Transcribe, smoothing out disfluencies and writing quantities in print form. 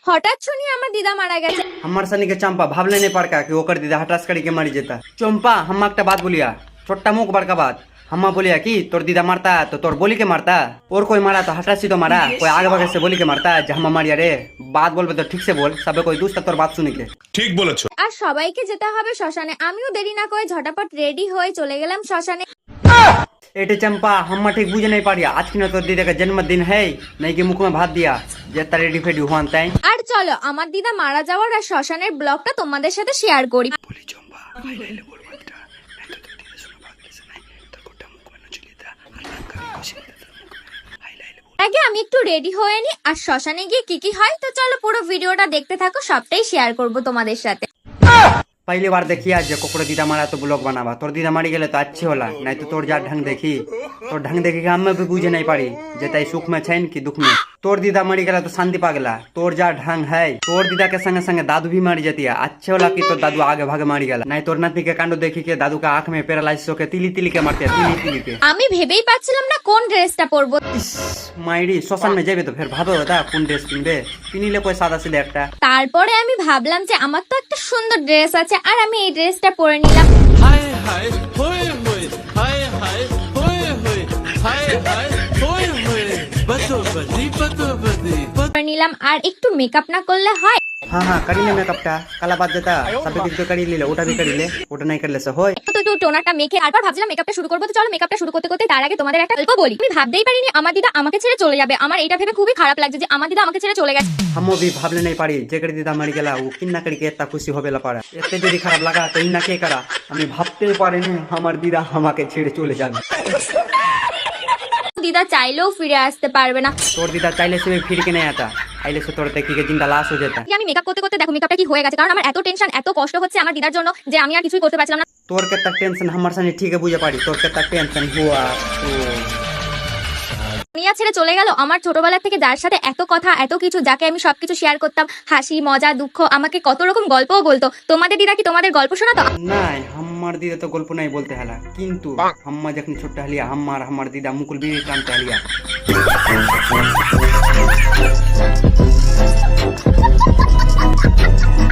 হঠাৎ শুনি আমার দিদা মারা গেছে। हमार सनी के चंपा भावले नहीं पड़का कि ओकर दीदा हटास करी के मरी जेता। चंपा हम एक बात बोलिया, छोटा मुख बड़का बात। हम्मा बोलिया कि तोर दीदा मारता तो तोर बोली के मारता, और कोई मारा तो हटासी तो मारा, कोई आगे भागे से बोली के मारता। जब हम मारिया रे बात बोलबे तो ठीक से बोल, सबे कोई दूसरा तोर बात सुनी के। ঠিক বলেছো। আর সবাইকে যেতে হবে শ্মশানে। আমিও দেরি না করে ঝটাপট রেডি হয়ে চলে গেলাম শ্মশানে। एटे चंपा हम्मा ठीक बुझे नहीं पारिया, आज की न तोर दीदा का जन्मदिन है, नहीं कि मुख में भात दिया जे तारे रेडी फेडी हुआन ताई। আর চলো আমার দিদা মারা যাওয়ার আর শ্মশানের ব্লগটা তোমাদের সাথে শেয়ার করি। बोली चंपा हाइलाइले बोल मत नहीं तो तोर दीदा सुनो भाग से नहीं तोर कोटा मुख में न चलेता अल्लाह करे खुशी देता मुख में हाइलाइले बोल। আগে আমি একটু রেডি হয়ে নি আর শ্মশানে গিয়ে কি কি হয় তো চলো পুরো ভিডিওটা দেখতে থাকো, সবটাই শেয়ার করব তোমাদের সাথে। पहली बार देखिया जे कोकरो दीदा मारा तो ब्लॉग बनावा, तोर दीदा मारी गेले तो अच्छे होला, नहीं तो तोर जा ढंग देखी, तोर ढंग देखी के हमें भी बुझे नहीं पारी जे ताई सुख में छैन कि दुख में। तोर दीदा मरी गेला तो शांति पा गेला, तोर जा ढंग है। तोर दीदा के संगे संगे दादू भी मारी जाती है, अच्छे होला कि तोर दादू आगे भागे मारी गेला, नहीं तोर नाती के कांडो देखी के दादू का आंख में पैरालाइसिस होके तिली तिली के मारते तिली तिली के। আমি ভেবেই পাচ্ছিলাম না কোন ড্রেসটা পরবো। माइडी श्मशान में जेबे तो फिर भाबो होता कौन ड्रेस पिनबे, पिनिले कोई सादा सीधा একটা। তারপরে আমি ভাবলাম যে আমার তো একটা সুন্দর ড্রেস আছে আর আমি এই ড্রেসটা পরে নিলাম। हाय हाय होय होय हाय हाय होय होय हाय हाय होय होय बतो बदी পরে নিলাম আর একটু মেকআপ না করলে হয়। हाँ हाँ करी ले मेकअप टा काला बात देता सब कुछ तो करी ले, उठा भी करी ले, उठा नहीं कर ले से होय। তো একটু টোনারটা মেখে তারপর ভাবছিলাম মেকআপটা শুরু করবো। তো চলো মেকআপটা শুরু করতে করতে তার আগে তোমাদের একটা গল্প বলি। আমি ভাবতেই পারিনি আমার দিদা আমাকে ছেড়ে চলে যাবে। আমার এটা ভেবে খুবই খারাপ লাগছে যে আমার দিদা আমাকে ছেড়ে চলে গেছে। हम भी भावले नहीं पारी जेकर दीदा मरी गेला वो किन्ना करी के इतना खुशी होबेला पारा, इतने देरी खराब लगा तो इन्ना के करा। हमें भाबते पारे नहीं हमार दीदा हमाके छेड़े चले जाबे। দিদা চাইলেও ফিরে আসতে পারবে না। तोर दीदा चाइले से भी फिर के नहीं आता, आइले से तोर देखी के जिंदा लाश हो जाता। আমি মেকআপ করতে করতে দেখো মেকআপটা কি হয়ে গেছে, কারণ আমার এত টেনশন এত কষ্ট হচ্ছে আমার দিদার জন্য যে আমি আর কিছুই করতে পারছিলাম না। तोर के तक टेंशन हमार सने ठीक है बुझे पारी, तोर के तक टेंशन हुआ तो দুনিয়া ছেড়ে চলে গেল আমার ছোটবেলা থেকে যার সাথে এত কথা এত কিছু, যাকে আমি সবকিছু শেয়ার করতাম, হাসি মজা দুঃখ, আমাকে কত রকম গল্পও বলতো। তোমাদের দিদা কি তোমাদের গল্প শোনাতো? नहीं हमार दीदा तो गल्प नहीं बोलते हला, किंतु हम्मा जखन छोटा हलिया हमार दीदा मुकुल बीड़ी टानते हलिया।